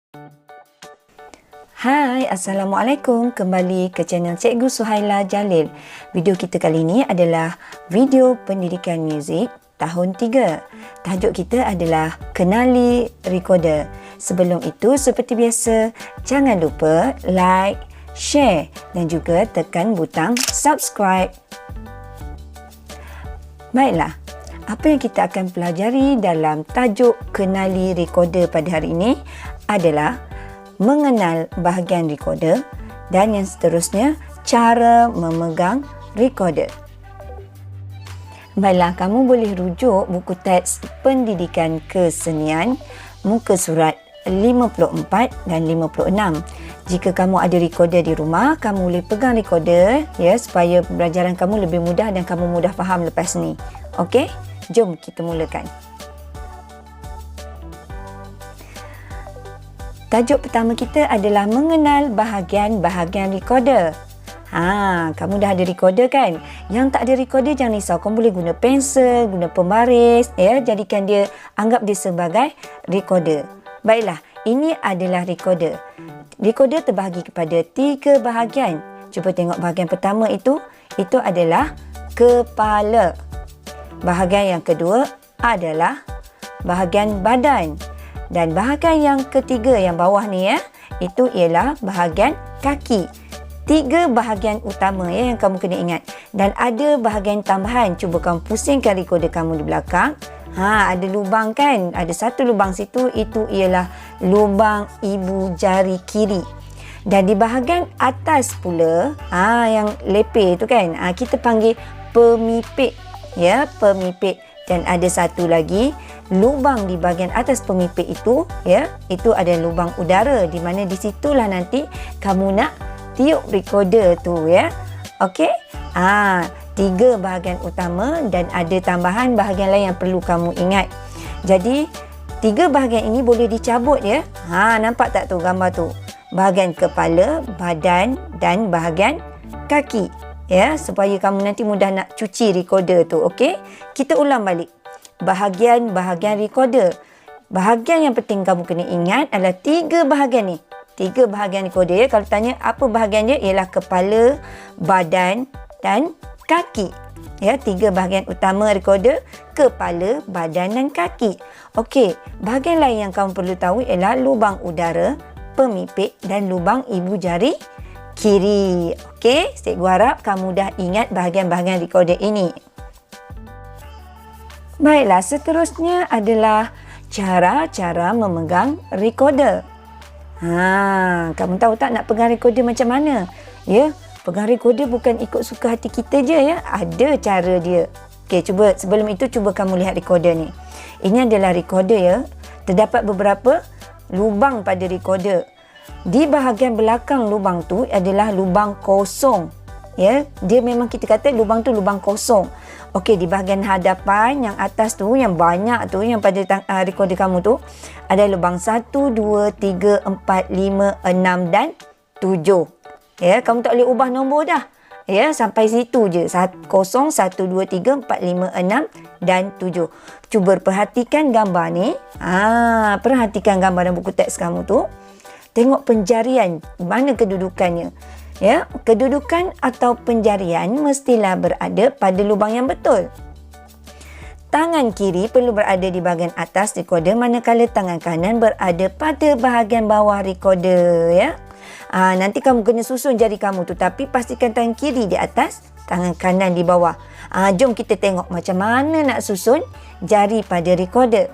Hai, Assalamualaikum. Kembali ke channel Cikgu Suhaila Jalil. Video kita kali ini adalah video pendidikan muzik tahun 3. Tajuk kita adalah Kenali Recorder. Sebelum itu, seperti biasa, jangan lupa like, share dan juga tekan butang subscribe. Baiklah, apa yang kita akan pelajari dalam tajuk Kenali Recorder pada hari ini adalah mengenal bahagian recorder dan yang seterusnya cara memegang recorder. Baiklah, kamu boleh rujuk buku teks pendidikan kesenian muka surat 54 dan 56. Jika kamu ada recorder di rumah, kamu boleh pegang recorder ya supaya pembelajaran kamu lebih mudah dan kamu mudah faham lepas ni. Okey, jom kita mulakan. Tajuk pertama kita adalah mengenal bahagian-bahagian recorder. Kamu dah ada recorder kan? Yang tak ada recorder jangan risau. Kamu boleh guna pensel, guna pembaris, ya, jadikan dia, anggap dia sebagai recorder. Baiklah, ini adalah recorder. Recorder terbahagi kepada 3 bahagian. Cuba tengok bahagian pertama itu adalah kepala. Bahagian yang kedua adalah bahagian badan. Dan bahagian yang ketiga yang bawah ni itu ialah bahagian kaki. 3 bahagian utama yang kamu kena ingat. Dan ada bahagian tambahan. Cuba kamu pusingkan recorder kamu di belakang. Ada lubang kan? Ada satu lubang situ, itu ialah lubang ibu jari kiri. Dan di bahagian atas pula, yang lepeh tu kan, kita panggil pemipik. Ya, pemipik. Dan ada satu lagi lubang di bahagian atas pemipik itu, ya, itu ada lubang udara di mana di situlah nanti kamu nak tiup recorder tu, ya. Okey? 3 bahagian utama dan ada tambahan bahagian lain yang perlu kamu ingat. Jadi 3 bahagian ini boleh dicabut, ya. Nampak tak tu gambar tu? Bahagian kepala, badan dan bahagian kaki. Ya, supaya kamu nanti mudah nak cuci recorder tu, okey? Kita ulang balik. Bahagian-bahagian recorder. Bahagian yang penting kamu kena ingat adalah 3 bahagian ni. 3 bahagian recorder, ya. Kalau tanya apa bahagian dia, ialah kepala, badan dan kaki. Ya, 3 bahagian utama recorder, kepala, badan dan kaki. Okey, bahagian lain yang kamu perlu tahu ialah lubang udara, pemipik dan lubang ibu jari kiri. Okey, cikgu harap kamu dah ingat bahagian-bahagian recorder ini. Baiklah, seterusnya adalah cara-cara memegang recorder. Kamu tahu tak nak pegang recorder macam mana? Ya, pegang recorder bukan ikut suka hati kita je, ya. Ada cara dia. Okey, cuba sebelum itu cuba kamu lihat recorder ni. Ini adalah recorder, ya. Terdapat beberapa lubang pada recorder. Di bahagian belakang lubang tu adalah lubang kosong. Ya, dia memang kita kata lubang tu lubang kosong. Okey, di bahagian hadapan yang atas tu, yang banyak tu, yang pada recorder kamu tu, ada lubang 1, 2, 3, 4, 5, 6 dan 7. Ya, kamu tak boleh ubah nombor dah. Ya, sampai situ je. 0, 1, 2, 3, 4, 5, 6 dan 7. Cuba perhatikan gambar ni. Perhatikan gambar dalam buku teks kamu tu. Tengok penjarian, mana kedudukannya. Ya, kedudukan atau penjarian mestilah berada pada lubang yang betul. Tangan kiri perlu berada di bahagian atas recorder, manakala tangan kanan berada pada bahagian bawah recorder, ya. Nanti kamu kena susun jari kamu tu, tapi pastikan tangan kiri di atas, tangan kanan di bawah. Jom kita tengok macam mana nak susun jari pada recorder.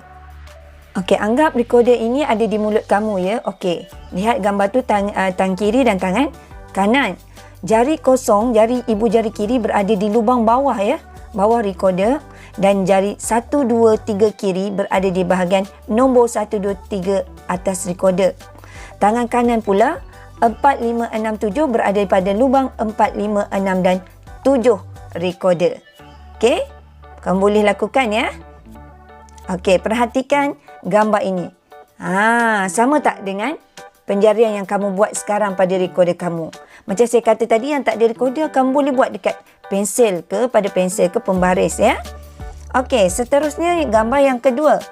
Okey, anggap recorder ini ada di mulut kamu, ya. Okey, lihat gambar tu, tangan kiri dan tangan kanan. Jari kosong, jari ibu jari kiri berada di lubang bawah, ya. Bawah recorder. Dan jari 1, 2, 3 kiri berada di bahagian nombor 1, 2, 3 atas recorder. Tangan kanan pula 4, 5, 6, 7 berada pada lubang 4, 5, 6 dan 7 recorder. Okey, kamu boleh lakukan, ya. Okey, perhatikan gambar ini. Sama tak dengan penjarian yang kamu buat sekarang pada recorder kamu? Macam saya kata tadi, yang tak ada recorder kamu boleh buat dekat pensel ke, pada pensel ke pembaris, ya. Okey, seterusnya gambar yang kedua.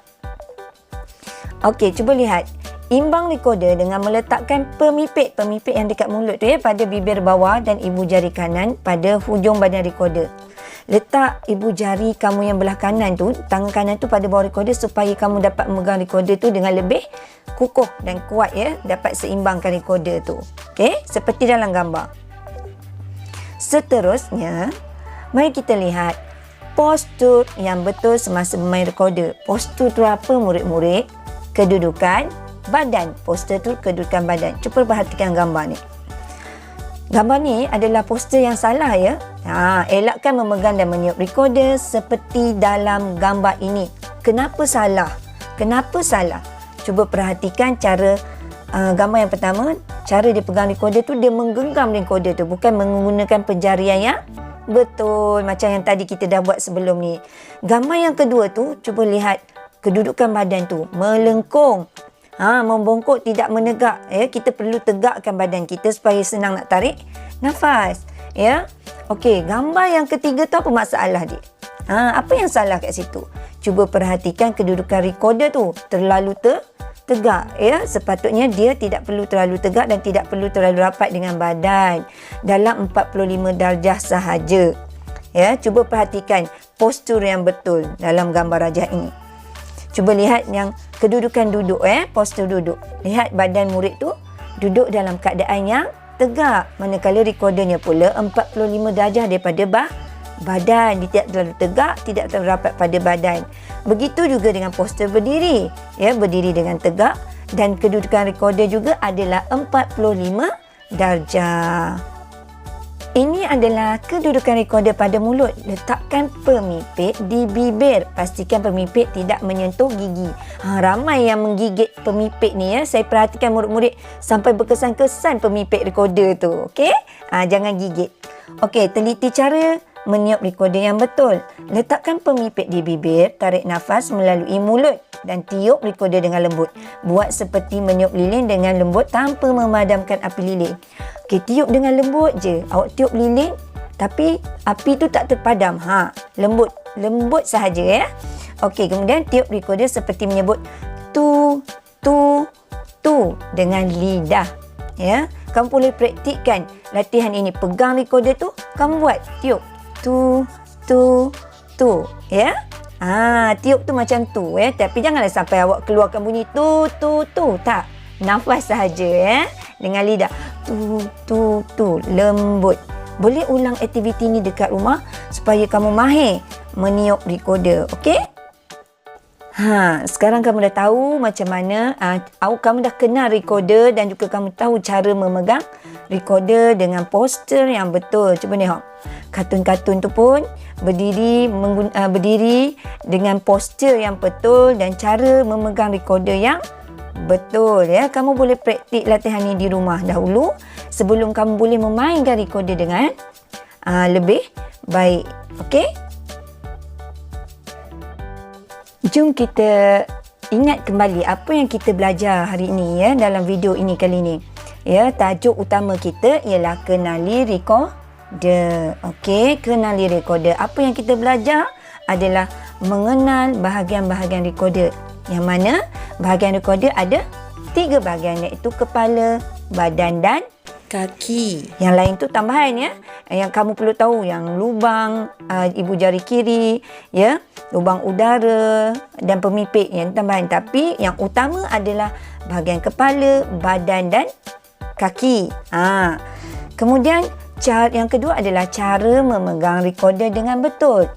Okey, cuba lihat. Imbang recorder dengan meletakkan pemipit yang dekat mulut tu ya, pada bibir bawah dan ibu jari kanan pada hujung badan recorder. Letak ibu jari kamu yang belah kanan tu, tangan kanan tu pada bawah recorder supaya kamu dapat memegang recorder tu dengan lebih kukuh dan kuat ya, dapat seimbangkan recorder tu. Okey, seperti dalam gambar. Seterusnya, mari kita lihat postur yang betul semasa bermain recorder. Postur tu apa murid-murid? Kedudukan badan. Postur tu kedudukan badan. Cuba perhatikan gambar ni. Gambar ni adalah postur yang salah ya. Elakkan memegang dan meniup recorder seperti dalam gambar ini. Kenapa salah? Kenapa salah? Cuba perhatikan cara gambar yang pertama. Cara dia pegang recorder tu, dia menggenggam recorder tu. Bukan menggunakan penjarian yang betul macam yang tadi kita dah buat sebelum ni. Gambar yang kedua tu, cuba lihat kedudukan badan tu. Melengkung. Membongkok, tidak menegak ya. Kita perlu tegakkan badan kita supaya senang nak tarik nafas ya. Okey, gambar yang ketiga tu apa masalah dia? Apa yang salah kat situ? Cuba perhatikan kedudukan recorder tu terlalu tegak ya. Sepatutnya dia tidak perlu terlalu tegak dan tidak perlu terlalu rapat dengan badan, dalam 45 darjah sahaja ya. Cuba perhatikan postur yang betul dalam gambar rajah ini. Cuba lihat yang kedudukan duduk postur duduk. Lihat badan murid tu duduk dalam keadaan yang tegak. Manakala recordernya pula 45 darjah daripada badan. Dia tidak terlalu tegak, tidak terlalu rapat pada badan. Begitu juga dengan postur berdiri. Ya, berdiri dengan tegak dan kedudukan recorder juga adalah 45 darjah. Ini adalah kedudukan recorder pada mulut. Letakkan pemipit di bibir. Pastikan pemipit tidak menyentuh gigi. Ramai yang menggigit pemipit ni ya. Saya perhatikan murid-murid sampai berkesan-kesan pemipit recorder tu. Okey? Jangan gigit. Okey, teliti cara meniup recorder yang betul. Letakkan pemipit di bibir, tarik nafas melalui mulut dan tiup recorder dengan lembut. Buat seperti meniup lilin dengan lembut tanpa memadamkan api lilin. Okey, tiup dengan lembut je. Awak tiup lilin tapi api tu tak terpadam. Lembut sahaja ya. Okey, kemudian tiup recorder seperti menyebut tu dengan lidah. Ya, kamu boleh praktikkan latihan ini. Pegang recorder tu, kamu buat tiup tu ya. Tiup tu macam tu ya. Tapi janganlah sampai awak keluarkan bunyi tu. Tak. Nafas sahaja ya. Dengan lidah. Tu. Lembut. Boleh ulang aktiviti ni dekat rumah supaya kamu mahir meniup recorder. Okey? Sekarang kamu dah tahu macam mana, kamu dah kenal recorder dan juga kamu tahu cara memegang recorder dengan postur yang betul. Cuba tengok. Kartun-kartun tu pun berdiri dengan postur yang betul dan cara memegang recorder yang betul ya. Kamu boleh praktik latihan ni di rumah dahulu sebelum kamu boleh memainkan recorder dengan lebih baik. Okey? Jom kita ingat kembali apa yang kita belajar hari ini ya, dalam video ini kali ini. Ya, tajuk utama kita ialah kenali recorder. Okey, kenali recorder. Apa yang kita belajar adalah mengenal bahagian-bahagian recorder. Yang mana bahagian recorder ada 3 bahagian, iaitu kepala, badan dan kaki. Yang lain tu tambahan ya. Yang kamu perlu tahu yang lubang ibu jari kiri ya, lubang udara dan pemipit yang tambahan. Tapi yang utama adalah bahagian kepala, badan dan kaki. Kemudian yang kedua adalah cara memegang recorder dengan betul.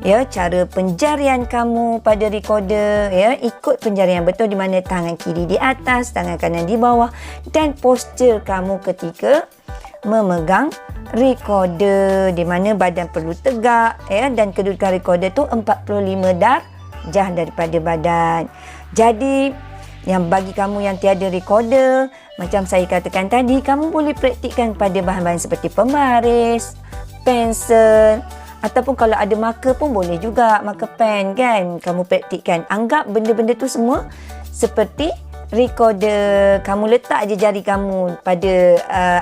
Ya, cara penjarian kamu pada recorder ya, ikut penjarian betul di mana tangan kiri di atas, tangan kanan di bawah dan postur kamu ketika memegang recorder di mana badan perlu tegak ya, dan kedudukan recorder tu 45 darjah daripada badan. Jadi yang bagi kamu yang tiada recorder, macam saya katakan tadi, kamu boleh praktikkan pada bahan-bahan seperti pembaris, pensel, ataupun kalau ada marker pun boleh juga, marker pen kan, kamu praktikkan. Anggap benda-benda tu semua seperti recorder. Kamu letak je jari kamu pada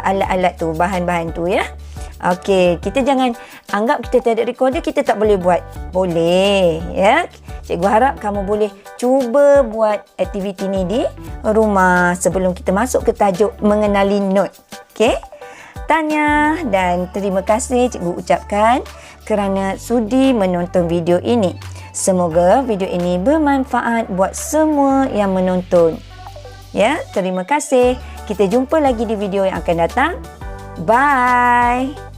alat-alat tu, bahan-bahan tu ya. Okey, kita jangan anggap kita tak ada recorder, kita tak boleh buat. Boleh, ya. Cikgu harap kamu boleh cuba buat aktiviti ni di rumah sebelum kita masuk ke tajuk mengenali not. Okey? Tanya dan terima kasih cikgu ucapkan kerana sudi menonton video ini. Semoga video ini bermanfaat buat semua yang menonton. Ya, terima kasih. Kita jumpa lagi di video yang akan datang. Bye.